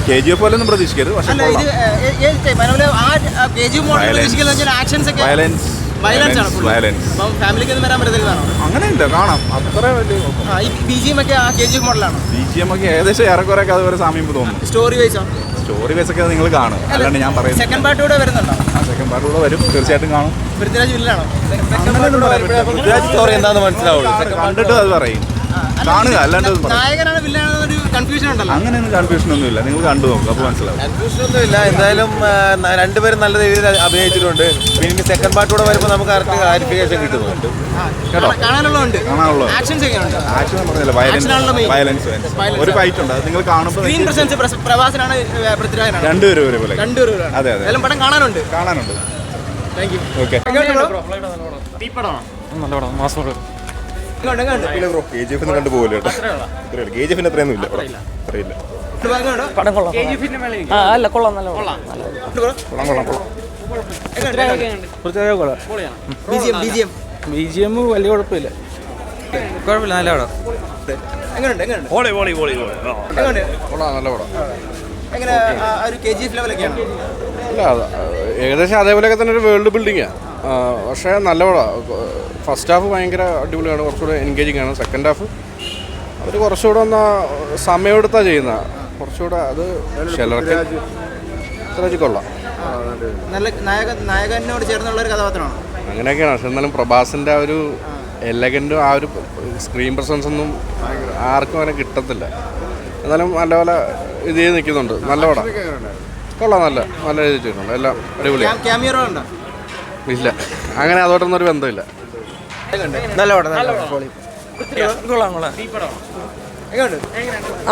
KGF പോലൊന്നും പ്രതീക്ഷിക്കരുത്. പക്ഷേ അങ്ങനെയില്ല, കാണാം. അത്ര വലിയ BGM ഒക്കെ ഏകദേശം ഏറെക്കുറെ അതുപോലെ സാമ്യം തോന്നുന്നു. സ്റ്റോറി വൈസ് ഒക്കെ നിങ്ങൾ കാണും. അല്ലാണ്ട് ഞാൻ പറയുന്നത് സെക്കൻഡ് പാർട്ട് കൂടെ വരുന്നുണ്ടോ? സെക്കൻഡ് പാർട്ട് കൂടെ വരും, തീർച്ചയായിട്ടും കാണും. പൃഥ്വിരാജ് വില്ലനാണോ? പൃഥ്വിരാജ് സ്റ്റോറി എന്താണെന്ന് മനസ്സിലാവുള്ളൂ, കണ്ടിട്ട് അത് പറയും. കാണുക, അല്ലാണ്ട് നായകനാണ് വില്ലനാണെന്നൊരു കൺഫ്യൂഷൻ ഉണ്ടല്ലോ. അങ്ങനെയൊന്നും കൺഫ്യൂഷൻ ഒന്നുമില്ല, നിങ്ങൾ കണ്ടു നോക്കും, അപ്പോൾ മനസ്സിലാവും. കൺഫ്യൂഷൻ ഒന്നുമില്ല. എന്തായാലും രണ്ടുപേരും നല്ല രീതിയിൽ അഭിനയിച്ചിട്ടുണ്ട്. പിന്നെ സെക്കൻഡ് പാർട്ട് കൂടെ വരുമ്പോൾ നമുക്ക് കറക്റ്റ് ക്ലാരിഫിക്കേഷൻ കിട്ടുന്നുണ്ട്. കാണാനുള്ളതുണ്ട്. ആക്ഷൻ പറഞ്ഞില്ല, വയലൻസ് ഒരു ഫൈറ്റ് ഉണ്ട്, അത് നിങ്ങൾ കാണുമ്പോൾ. പ്രവാസനാണ് പൃഥ്വിരാജാണ്, രണ്ടുപേരും ഒരേപോലെ. അതെ അതെ, എല്ലാം പടം കാണാനുണ്ട്. Thank you. ഓക്കെ, KGF കണ്ടു പോകില്ല കേട്ടോ. KGF അത്രയൊന്നും ഇല്ല, അത്രയില്ല. അല്ല, കൊള്ളാം, നല്ല കൊള്ളാം. BGM വലിയ കുഴപ്പമില്ല, നല്ല പടം. ഏകദേശം അതേപോലെയൊക്കെ തന്നെ ഒരു വേൾഡ് ബിൽഡിങ്ങാണ്. പക്ഷേ നല്ല പടമാണ്. ഫസ്റ്റ് ഹാഫ് ഭയങ്കര അടിപൊളിയാണ്, കുറച്ചുകൂടെ എൻഗേജിങ് ആണ്. സെക്കൻഡ് ഹാഫ് അവർ കുറച്ചുകൂടെ ഒന്ന് സമയമെടുത്താണ് ചെയ്യുന്നത്. കുറച്ചുകൂടെ അത് ചിലർക്ക് കൊള്ളാം. നല്ല നായകനോട് ചേർന്നുള്ള ഒരു കഥാപാത്രമാണ്. അങ്ങനെയൊക്കെയാണ്. പക്ഷെ എന്നാലും പ്രഭാസിൻ്റെ ആ ഒരു എലഗൻറ്റും ആ ഒരു സ്ക്രീൻ പ്രസൻസ് ഒന്നും ആർക്കും അങ്ങനെ കിട്ടത്തില്ല. എന്നാലും നല്ലപോലെ ഇത് ചെയ്ത് നിൽക്കുന്നുണ്ട്. നല്ല പടം, കൊള്ളാം. നല്ല രീതിയിൽ ചെയ്യുന്നുണ്ട്. എല്ലാം അടിപൊളിയാണ്. ഇല്ല, അങ്ങനെ അതോട്ടൊന്നും ഒരു ബന്ധമില്ല. നല്ല പടം,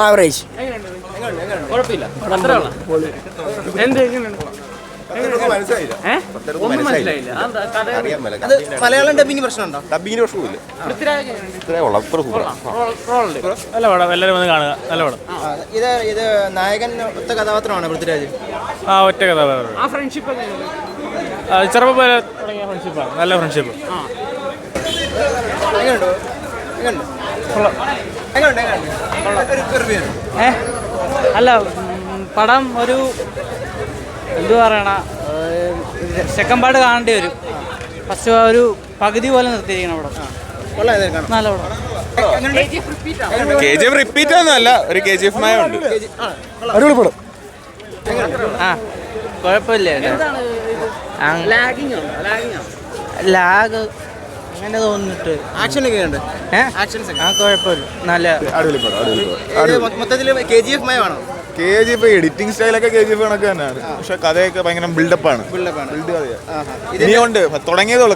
ആവറേജ്, കുഴപ്പമില്ല. മലയാളം ഡബിങ് പ്രശ്നമുണ്ടോ? ഡബിങ്ങിന് പ്രശ്നമില്ല. നല്ല പടം, എല്ലാവരും വന്ന് കാണുക. നല്ല പടം. ഇത് നായകൻ ഒറ്റ കഥാപാത്രമാണ് പൃഥ്വിരാജ്. ഒറ്റ കഥാപാത്രം. ആ ഫ്രണ്ട്ഷിപ്പ് ചെറുപ്പം പോലെ തുടങ്ങിയ ഫ്രണ്ട്ഷിപ്പാണ്, നല്ല ഫ്രണ്ട്ഷിപ്പ്. അല്ല, പടം ഒരു എന്തു പറയണ, സെക്കൻഡ് പാർട്ട് കാണേണ്ടി വരും. ഫസ്റ്റ് ഒരു പകുതി പോലെ നിർത്തിയിരിക്കണം പടം. നല്ല പടം. KGF റിപ്പീറ്റ് ഒന്നുമല്ല, ഒരു KGF ഉണ്ട്. അടിപൊളി പടം. കുഴപ്പമില്ല. ലാഗ് അങ്ങനെ തോന്നിട്ട്. ആക്ഷനൊക്കെ ഉണ്ട്. കുഴപ്പമില്ല, നല്ല അടിപൊളി പടം. മൊത്തത്തിൽ KGF മയമാണോ? KGF എഡിറ്റിംഗ് സ്റ്റൈലൊക്കെ KGF കണക്ക് തന്നെയാണ്. പക്ഷെ കഥയൊക്കെ ഭയങ്കര ബിൽഡപ്പാണ്. ഇനിയുണ്ട്,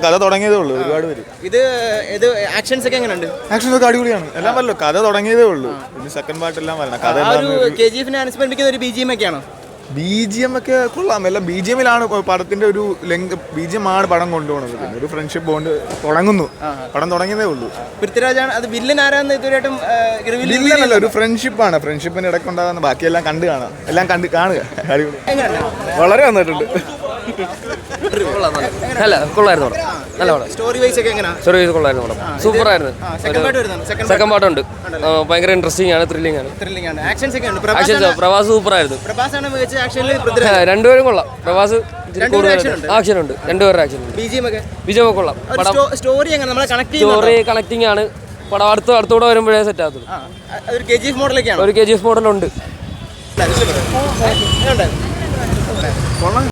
കഥ തുടങ്ങിയതേ ഉള്ളൂ. ഒരുപാട് പേര് ഇത് ആക്ഷൻസ് ഒക്കെ എങ്ങനെയുണ്ട്? ആക്ഷൻസ് ഒക്കെ അടിപൊളിയാണ്. എല്ലാം വല്ലോ, കഥ തുടങ്ങിയതേ ഉള്ളൂ. ഇനി സെക്കൻഡ് പാർട്ട് എല്ലാം വരണം. കഥ KGF അനുസ്മരിപ്പിക്കുന്ന ഒരു BGM ഒക്കെയാണോ? BGM ഒക്കെ കൊള്ളാം. എല്ലാം BGMലാണ് പടത്തിന്റെ ഒരു BGM ആണ് പടം കൊണ്ടുപോകുന്നത്. പിന്നെ ഒരു ഫ്രണ്ട്ഷിപ്പ് ബോണ്ട് തുടങ്ങുന്നു, പടം തുടങ്ങിയതേ ഉള്ളൂ. പൃഥ്വിരാജാണ് അത് വില്ലൻ ആരാന്ന് ഇതുവരെയായിട്ടും വില്ലനല്ല, ഒരു ഫ്രണ്ട്ഷിപ്പാണ്. ഫ്രണ്ട്ഷിപ്പിന് ഇടയ്ക്കുണ്ടാകുന്ന ബാക്കിയെല്ലാം കാണുക. എല്ലാം കാണുക. അടിപൊളി, വളരെ നന്നായിട്ടുണ്ട്. കൊള്ളായിരുന്നു. നല്ല പടം. സ്റ്റോറി വൈസ് ഒക്കെ എങ്ങനെയാ? സ്റ്റോറി വൈസ് കൊള്ളായിരുന്നു. സൂപ്പർ ആയിരുന്നു. സെക്കൻഡ് പാർട്ട് ഉണ്ട്, ഭയങ്കര ഇൻട്രസ്റ്റിംഗ് ആണ്, ത്രില്ലിംഗ് ആണ്. ആക്ഷൻസ് ഒക്കെ ഉണ്ട്. പ്രഭാസ് സൂപ്പർ ആയിരുന്നു. പ്രഭാസാണ് മികച്ച ആക്ഷനിൽ. രണ്ടുപേരും കൊള്ളാം. പ്രഭാസ് ആക്ഷൻ ഉണ്ട്, രണ്ടുപേരുടെ ആക്ഷൻ ഉണ്ട്. BGM കൊള്ളാം. സ്റ്റോറി കണക്റ്റിംഗ് ആണ്. പടം അടുത്തൂടെ വരുമ്പോഴേ സെറ്റ് ആകത്തുള്ളൂ. ഒരു KGF മോഡലൊക്കെയാണ്. ഒരു KGF മോഡലുണ്ട്.